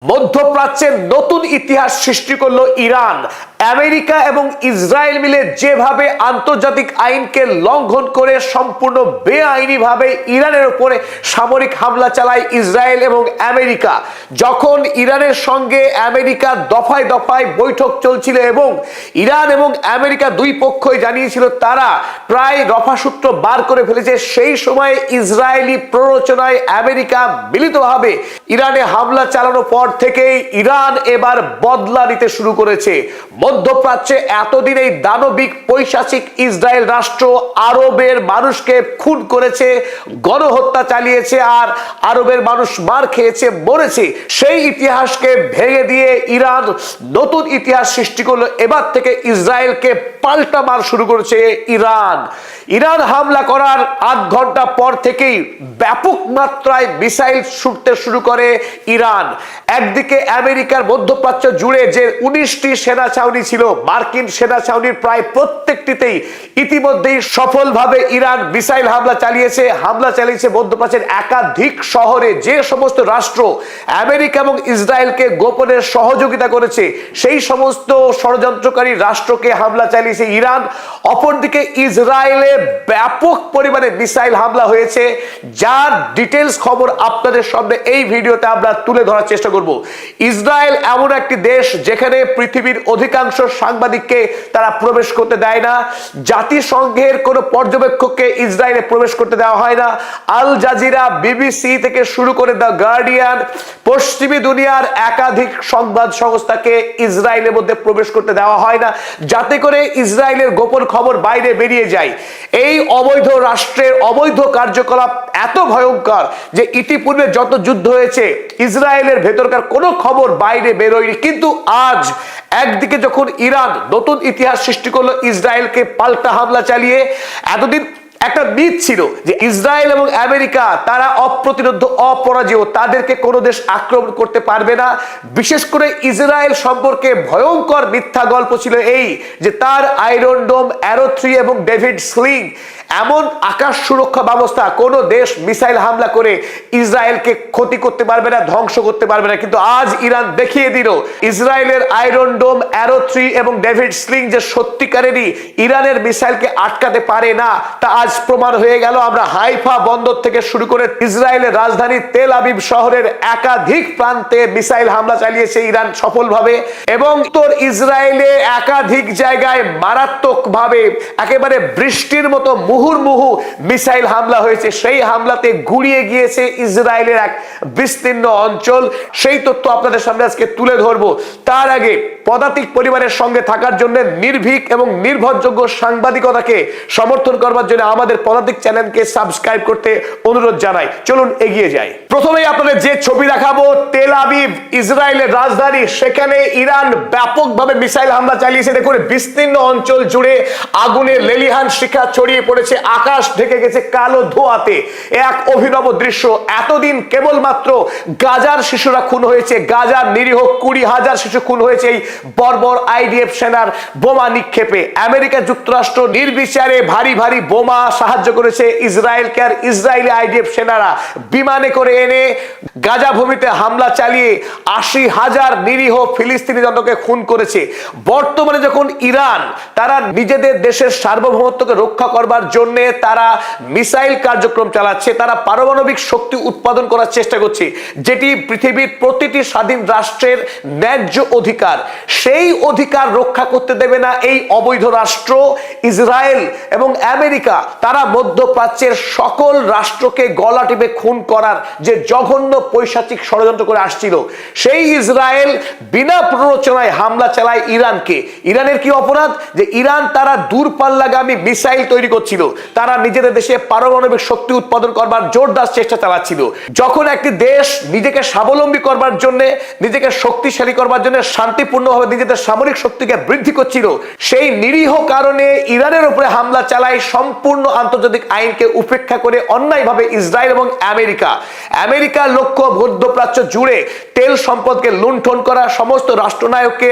মধ্যপ্রাচ্যের নতুন ইতিহাস সৃষ্টি করলো ইরান। আমেরিকা এবং ইসরায়েল মিলে যেভাবে আন্তর্জাতিক আইনকে লঙ্ঘন করে সম্পূর্ণ বেআইনিভাবে ইরানের উপরে সামরিক হামলা চালায় ইসরায়েল এবং আমেরিকা। যখন ইরানের সঙ্গে আমেরিকা দফায় দফায় বৈঠক চলছিল এবং ইরান এবং আমেরিকা দুই পক্ষই জানিয়েছিল তারা প্রায় রফাসূত্র বার করে ফেলেছে, সেই সময় ইসরায়েলি প্ররোচনায় আমেরিকা মিলিতভাবে ইরানে হামলা চালানোর পর থেকেই ইরান এবার বদলা নিতে শুরু করেছে। মধ্যপ্রাচ্যে এতদিন এই দানবিক পৈশাচিক ইসরায়েল রাষ্ট্র আরবের মানুষকে খুন করেছে, গণহত্যা চালিয়েছে, আর আরবের মানুষ মার খেয়েছে, মরেছে। সেই ইতিহাসকে ভেঙে দিয়ে ইরান নতুন ইতিহাস সৃষ্টি করলো। এবার থেকে ইসরায়েলকে পাল্টা মার শুরু করেছে ইরান হামলা করার আধ ঘন্টা পর থেকেই ব্যাপক মাত্রায় মিসাইল ছুটতে শুরু করে ইরান। একদিকে আমেরিকার মধ্যপ্রাচ্য জুড়ে যে 19টি সেনা ছাউনি ছিল, মার্কিন সেনা ছাউনির প্রায় প্রত্যেকটিতেই ইতিমধ্যেই সফলভাবে ইরান মিসাইল হামলা চালিয়েছে মধ্যপ্রাচ্যের একাধিক শহরে। যে সমস্ত রাষ্ট্র আমেরিকা এবং ইসরায়েলকে গোপনে সহযোগিতা করেছে সেই সমস্ত ষড়যন্ত্রকারী রাষ্ট্রকে হামলা চালিয়েছে ইরান। অপরদিকে ইসরায়েলে ব্যাপক পরিমাণে মিসাইল হামলা হয়েছে, যার ডিটেলস খবর আপনাদের সামনে এই ভিডিওতে আমরা তুলে ধরার চেষ্টা করব। ইসরায়েল এমন একটি দেশ যেখানে পৃথিবীর অধিকাংশ সাংবাদিককে তারা প্রবেশ করতে দেয় না, জাতিসংঘের কোনো পর্যবেক্ষককে ইসরায়েলে প্রবেশ করতে দেওয়া হয় না। আল জাজিরা, বিবিসি থেকে শুরু করে দ্য গার্ডিয়ান, পশ্চিমী দুনিয়ার একাধিক সংবাদ সংস্থাকে ইসরায়েলের মধ্যে প্রবেশ করতে দেওয়া হয় না, যাতে করে ইসরায়েলের গোপন খবর বাইরে বেরিয়ে যায়। এই অবৈধ রাষ্ট্রের অবৈধ কার্যকলাপ এত ভয়ঙ্কর যে ইতিপূর্বে যত যুদ্ধ হয়েছে ইসরায়েলের ভেতরকার কোনো খবর বাইরে বেরোয়নি। কিন্তু আজ একদিকে যখন ইরান নতুন ইতিহাস সৃষ্টি করলো ইসরায়েলকে পাল্টা হামলা চালিয়ে, এতদিন একটা মিথ ছিল যে ইসরায়েল এবং আমেরিকা তারা অপ্রতিরোধ্য, অপরাজেয়, তাদেরকে কোনো দেশ আক্রমণ করতে পারবে না। বিশেষ করে ইসরায়েল সম্পর্কে ভয়ঙ্কর মিথ্যা গল্প ছিল এই যে তার আয়রন ডোম, অ্যারো 3 এবং ডেভিড স্লিং এমন আকাশ সুরক্ষা ব্যবস্থা কোনো দেশ মিসাইল হামলা করে ইসরায়েলকে ক্ষতি করতে পারবে না, ধ্বংস করতে পারবে না। কিন্তু আজ ইরান দেখিয়ে দিল ইসরায়েলের আয়রন ডোম, অ্যারো 3 এবং ডেভিড স্লিং যে সত্যিকারেরই ইরানের মিসাইলকে আটকাতে পারে না, তা আজ প্রমাণ হয়ে গেল। আমরা হাইফা বন্দর থেকে শুরু করে ইসরায়েলের রাজধানী তেল আবিব শহরের একাধিক প্রান্তে মিসাইল হামলা চালিয়েছে ইরান সফলভাবে, এবং উত্তর ইসরায়েলে একাধিক জায়গায় মারাত্মকভাবে একেবারে বৃষ্টির মতো মুহুর্মুহু মিসাইল হামলা হয়েছে। সেই হামলাতে গুড়িয়ে গিয়েছে ইসরায়েলের এক বিস্তীর্ণ অঞ্চল। সেই তথ্য আপনাদের সামনে আজকে তুলে ধরবো। তার আগে পদাতিক পরিবারের সঙ্গে থাকার জন্য নির্ভীক এবং নির্ভরযোগ্য সাংবাদিকতাকে সমর্থন করবার জন্য আমাদের পদাতিক চ্যানেলকে সাবস্ক্রাইব করতে অনুরোধ জানাই। চলুন এগিয়ে যাই। প্রথমেই আপনাদের যে ছবি দেখাবো, তেল আবিব ইসরায়েলের রাজধানী, সেখানে ইরান ব্যাপকভাবে মিসাইল হামলা চালিয়েছে। দেখুন বিস্তীর্ণ অঞ্চল জুড়ে আগুনের লেলিহান শিখা ছড়িয়ে পড়েছে, আকাশ ঢেকে গেছে কালো ধোঁয়াতে। এক অভিনব দৃশ্য। এতদিন কেবলমাত্র গাজার শিশুরা খুন হয়েছে, গাজার নিরীহ 20,000 শিশু খুন হয়েছে এই বর্বর আইডিএফ সেনার বোমা নিক্ষেপে। আমেরিকা যুক্তরাষ্ট্র নির্বিচারে ভারী ভারী বোমা সাহায্য করেছে ইসরায়েলকে, আর ইসরায়েলি আইডিএফ সেনারা বিমানে করে এনে গাজা ভূমিতে হামলা চালিয়ে 80,000 নিরীহ ফিলিস্তিনি জনতাকে খুন করেছে। বর্তমানে যখন ইরান তারা নিজেদের দেশের সার্বভৌমত্বকে রক্ষা করবার জন্য তারা মিসাইল কার্যক্রম চালাচ্ছে, তারা পারমাণবিক শক্তি উৎপাদন করার চেষ্টা করছে, যেটি পৃথিবীর প্রতিটি স্বাধীন রাষ্ট্রের ন্যায্য অধিকার, সেই অধিকার রক্ষা করতে দেবে না এই অবৈধ রাষ্ট্র ইসরায়েল এবং আমেরিকা। তারা মধ্যপ্রাচ্যের সকল রাষ্ট্রকে গলা টিপে খুন করার যে জঘন্য পৈশাচিক ষড়যন্ত্র করে আসছিল, সেই ইসরায়েল বিনা প্ররোচনায় হামলা চালায় ইরানকে। ইরানের কি অপরাধ যে ইরান তারা দূরপাল্লাগামী মিসাইল তৈরি করছিল, তারা নিজেদের দেশে পারমাণবিক শক্তি উৎপাদন করবার জোরদার চেষ্টা চালাচ্ছিল। যখন একটি দেশ নিজেকে স্বাবলম্বী করবার জন্য, নিজেকে শক্তিশালী করবার জন্য শান্তিপূর্ণভাবে নিজেদের সামরিক শক্তিকে বৃদ্ধি করছিল, সেই নিরীহ কারণে ইরানের উপরে হামলা চালায় সম্পূর্ণ আন্তর্জাতিক আইনকে উপেক্ষা করে অন্যায়ভাবে ইসরায়েল এবং আমেরিকার লক্ষ্য মধ্যপ্রাচ্য জুড়ে তেল সম্পদকে লুণ্ঠন করা, সমস্ত রাষ্ট্রনায়ককে